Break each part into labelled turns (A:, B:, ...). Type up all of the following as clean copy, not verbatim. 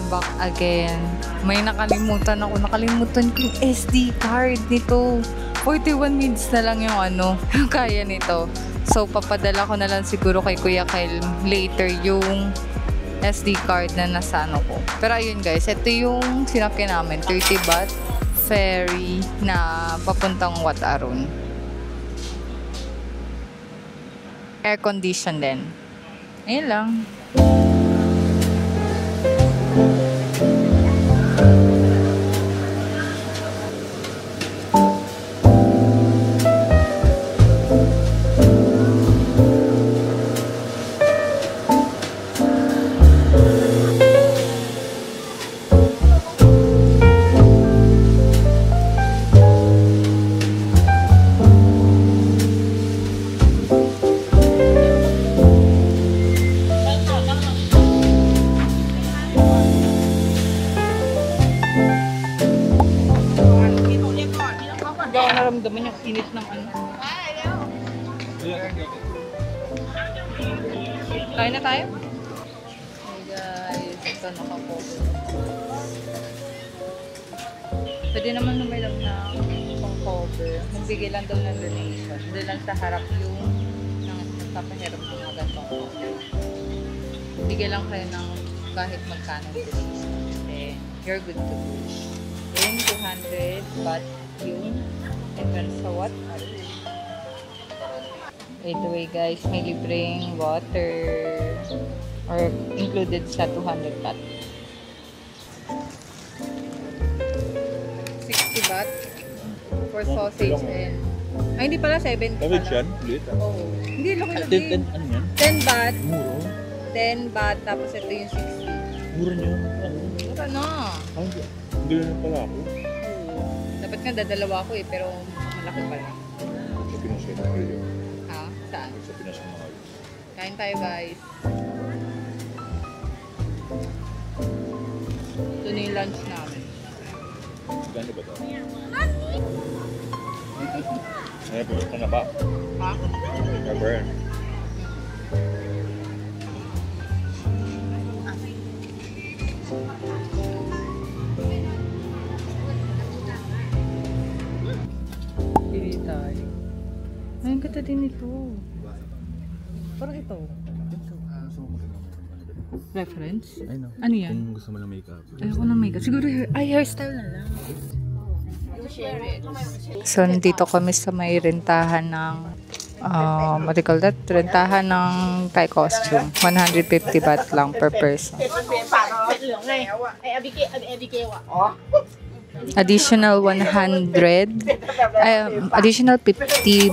A: back again. May nakalimutan ako. Nakalimutan ko yung SD card nito. 41 minutes na lang yung kaya nito. So, papadala ko na lang siguro kay Kuya Kyle later yung SD card na nasa ko. Pero ayun guys, ito yung sinakyan namin. 30 baht ferry na papuntang Wat Arun. Air condition din. Ayun lang. Naramdaman yung init ng Kain na tayo? Hey guys, ito nakapokus. Pwede naman numilam na pang-cover. Magbigay lang daw ng donation. Doon lang sa harap yung nagpapahiram ng mga gantong cover. Bigay lang kayo ng kahit magkano donation. Then, you're good to go. Then, 200 baht yung entrance sa Wat Arun. By the way guys, may libreng water or included sa 200 baht. 60 baht for sausage and... Ay, hindi pala, 70 pala.
B: Sausage yan? Ulit?
A: Oo. Hindi, laki-laki.
B: 10, ano yan?
A: 10 baht.
B: Muro?
A: 10 baht, tapos ito yung 60.
B: Muro nyo?
A: Mura na.
B: Ay, hindi na pala ako.
A: Dapat nga dadalawa ko pero malaki pala.
B: Sa Pinas yung mahal yun.
A: Ha? Saan?
B: Sa Pinas yung mahal.
A: Kain tayo guys. Ito na yung lunch namin.
B: Ganda ba ito? Ay, burn ka na ba?
A: Ha?
B: Burn.
A: Pili tayo. Ay, ang ganda din ito. Parang ito. Reference?
B: Ay, no.
A: Ano yan?
B: Kung gusto mo ng makeup.
A: Ayoko ng makeup. Siguro hairstyle na lang. So, nandito kami sa may rentahan ng what do you call that? Rentahan ng Thai costume. 150 baht lang per person. Additional 50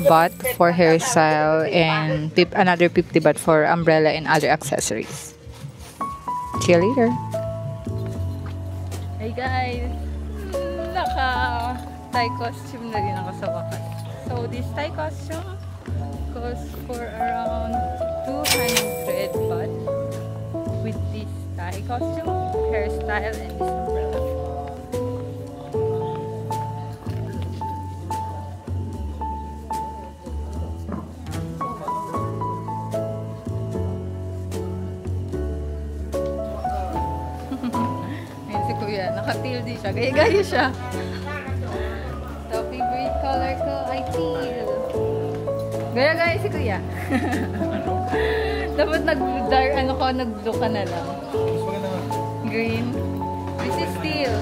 A: baht for hairstyle and another 50 baht for umbrella and other accessories. See you later. Hey guys! Thai costume na rin ako sa wakas. So this Thai costume costs for around 200 baht with this Thai costume, hairstyle, and this umbrella. Ayun si Kuya, naka-teal din siya. Gaya-gaya siya. The favorite color ko ay teal. Gaya-gaya si Kuya. Dapat nag-blue ka na lang. Green. This is teal.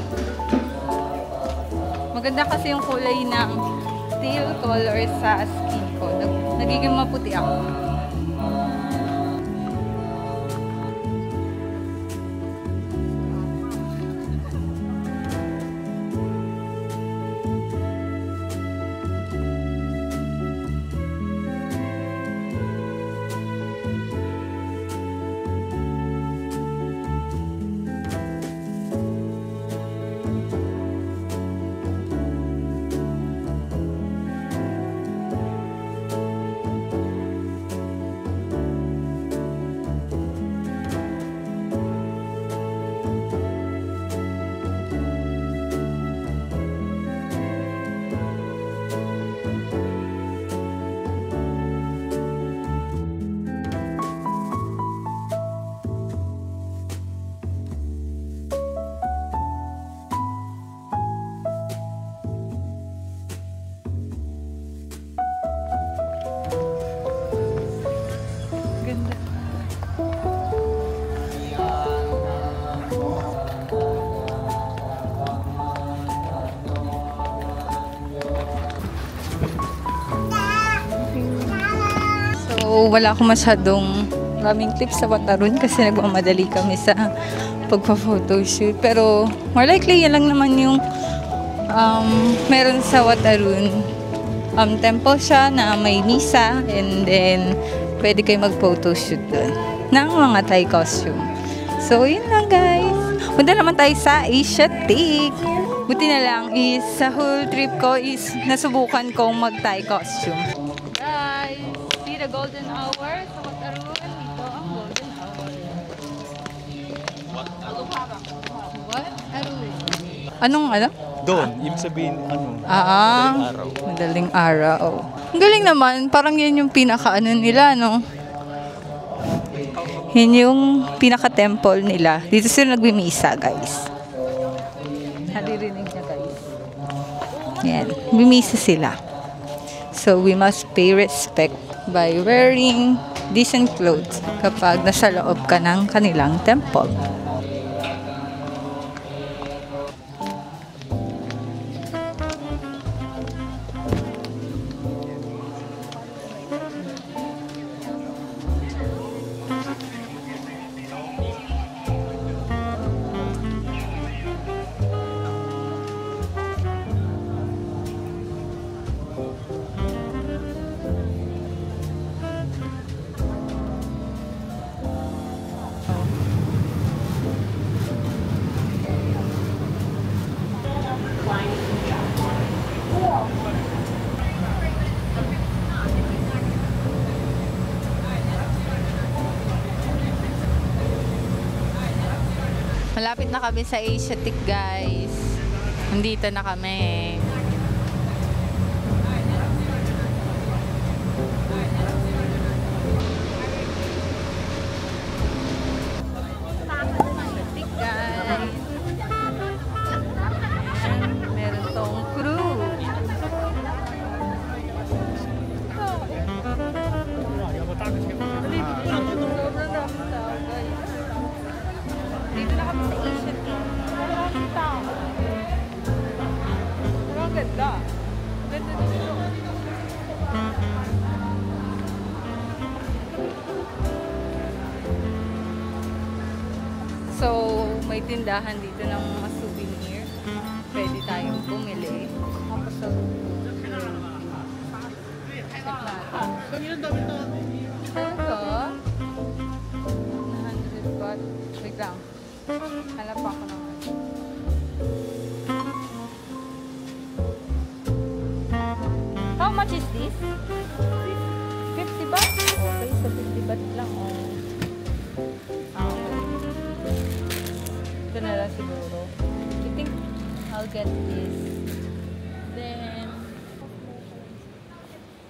A: Maganda kasi yung kulay ng teal color sa skin ko. Nagiging maputi ako. So, wala akong masyadong maraming clips sa Watarun kasi nagmamadali kami sa pagpa-photoshoot. Pero, more likely, yan lang naman yung meron sa Watarun. Temple siya na may misa and then pwede kayo mag-photoshoot doon ng mga Thai costume. So, yun lang guys. Punta naman tayo sa Asiatic. Buti na lang is sa whole trip ko is nasubukan kong mag-Thai costume. Guys, see the golden hour sa Watarun. Dito ang golden hour. What? Anong ano?
B: Doon, ibig sabihin, ano?
A: Madaling araw. Ang galing naman, parang yan yung pinaka-ano nila, no? Yan yung pinaka-temple nila. Dito sila nagmimisa, guys. Naririnig niya, guys. Yan, bimisa sila. So, we must pay respect by wearing decent clothes kapag nasa loob ka ng kanilang temple. Malapit na kami sa Asiatic, guys. Nandito na kami. Asiatic, guys. Meron tong crew. Dito na kami sa Asiatic. Maraming tao. Pero ang ganda. Ganda dito. So, may tindahan dito ng mga souvenir. Pwede tayong bumili. Tapos so, check natin. Ano to? 100 baht. Wait lang. Hanap pa ako naman. How much is this? 50 baht? Okay, so 50 baht lang. Oh. Okay. Ito na lang siguro. I think I'll get this. Then,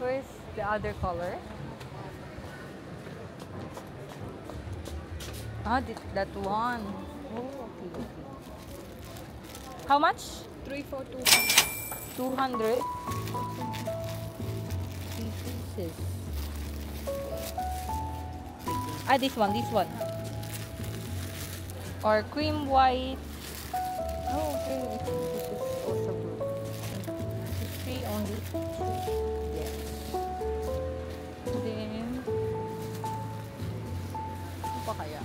A: where's the other color? That one. Oh, okay. How much?
C: 3 for 2.
A: 200. 3 pieces. This one. Or cream white. Oh, okay. This is also good. It's free only. Yes. Then, ano pa kaya?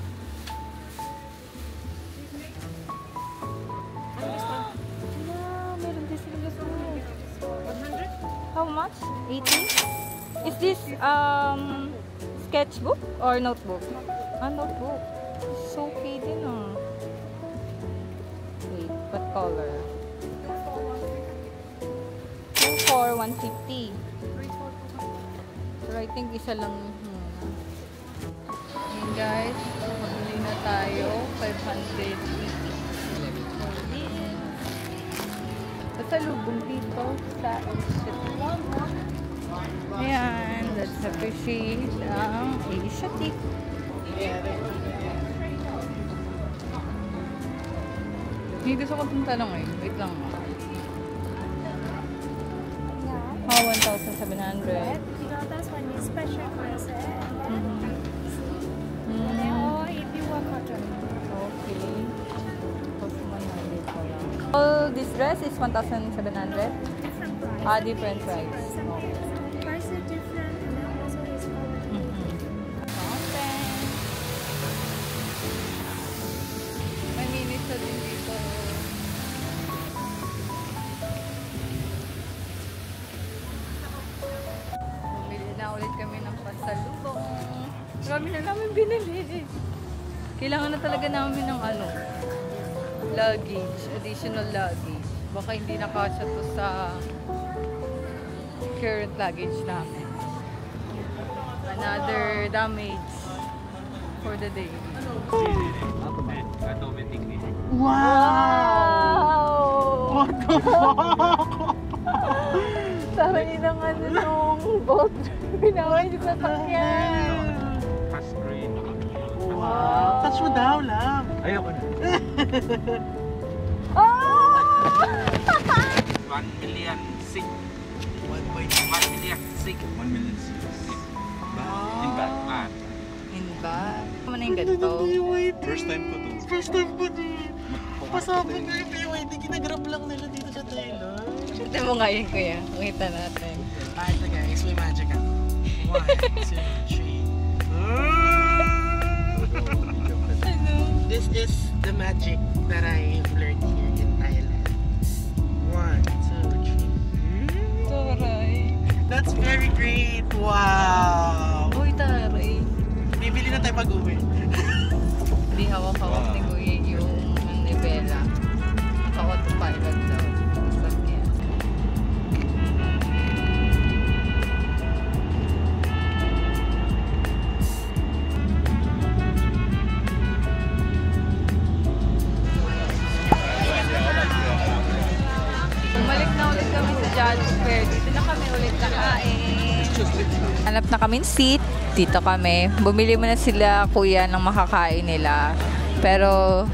A: How much? 80? Is this sketchbook or notebook? Notebook. So okay din ah. Wait, what color? 2 for 150. So I think isa lang muna. Ayan guys, magbili na tayo. 580. Pasalubong dito sa Asiatic. Ayan, let's appreciate ang Asiatic. Hindi gusto ko itong tanong eh. Wait lang. Oh, 1,700.
C: This one is special present. Or if you want cotton.
A: Okay. All this dress is 1,700?
C: Different price.
A: Different price. Okay.
C: Price is different and then also is quality.
A: Marami na namin binili. Kailangan na talaga namin ng luggage, additional luggage. Baka hindi nakasya to sa current luggage namin. Another damage for the day. Wow!
D: What the fuck?
A: Saray ng nung boat. Pinaway sa sakyan.
D: Wow. Touch mo daw lang.
B: Ayoko na.
A: Oh!
E: 1 million sick. 1 million sick.
B: 1 million seats.
E: In Batman.
A: In ba? Ano na yung ganito?
B: First time ko to.
D: First time ko din. Pasabog na yung BYD. Ginagrab lang nila dito sa Thailand.
A: Ito mo nga yun, kuya. Pakita natin.
D: Ito guys, may magic ako. 1, 2, 3. This is the magic that I've learned here in Thailand. 1, 2, 3.
A: Taray.
D: That's very great. Wow.
A: Uy, taray.
D: Bibili na tayo pag-uwi.
A: Hindi hawak-hawak ni kuya yung nivela. Naka-autopilot daw. Sakyan. Bumalik na ulit kami sa Judge Fair. Dito na kami ulit nakain. Hanap na kami seat. Dito kami. Bumili muna sila kuya ng makakain nila. Pero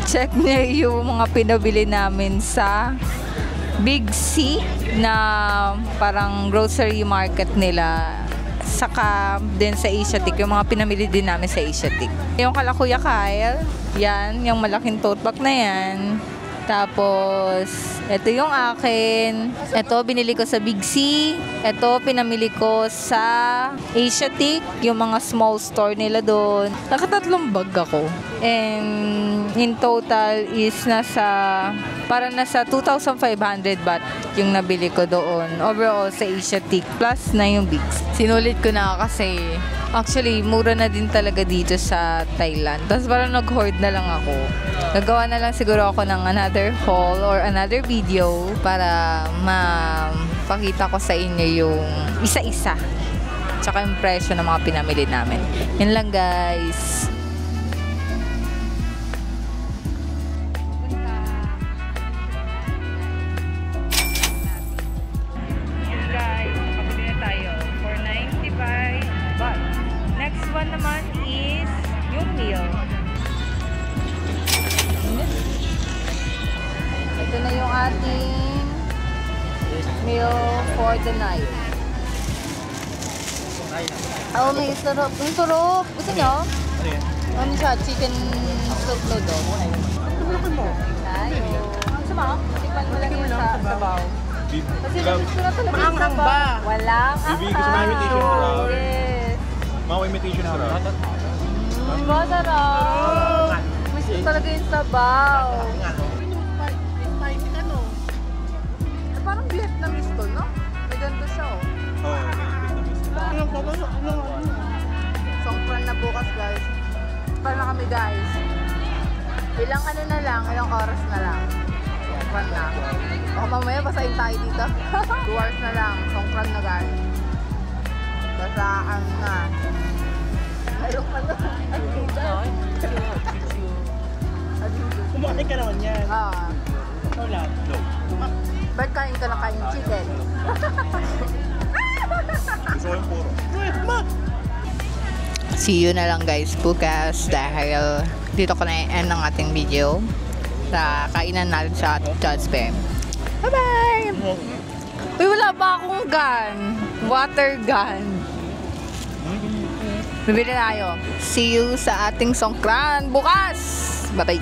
A: check niyo yung mga pinabili namin sa Big C na parang grocery market nila. Saka din sa Asiatic, yung mga pinamili din namin sa Asiatic. Yung kala Kuya Kyle, yan, yung malaking tote bag na yan. Tapos, ito yung akin. Ito, binili ko sa Big C. Ito, pinamili ko sa Asiatic, yung mga small store nila doon. Nakatatlong bag ako. And in total is parang nasa 2,500 baht yung nabili ko doon. Overall sa Asiatic, plus na yung Big C. Sinulit ko na kasi actually, mura na din talaga dito sa Thailand. Tapos parang nag-hoard na lang ako. Gagawa na lang siguro ako ng another haul or another video para mapakita ko sa inyo yung isa-isa. Tsaka yung presyo ng mga pinamili namin. Yun lang guys. Guys, nakabili na tayo for 95 baht. Next one naman is yung meal. Ito na yung ating meal for the night. Oh, may sarap. Ang sarap. Gusto nyo? Ano siya? Chicken soup noodle. Tayo. Gusto mo? Tipan mo lang yun sa sabaw. Kasi gusto na talaga yung sabaw. Walang
B: Bibigay ko sa mga invitation crowd.
A: Yes.
B: Mga imitation crowd.
A: Diba, sarap? Gusto talaga yung sabaw. Parang Vietnamese to, no? May ganito siya, oh.
B: Oo,
A: Songkran na bukas, guys. Para na kami, guys. Ilang ilang oras na lang. Songkran na. Baka mamaya basahin tayo dito. 2 hours na lang. Songkran na, guys. Basaan na. Meron pa na.
D: Kumain ka naman yan. Wala.
A: Ba't kain ka lang kain chicken?
B: Gusto ko yung puro.
A: See you na lang guys bukas dahil dito ko na i-end ang ating video sa kainan natin sa Judge Fair. Bye-bye! Uy, wala pa akong gun. Water gun. Bibili tayo. See you sa ating songkran bukas! Bye-bye!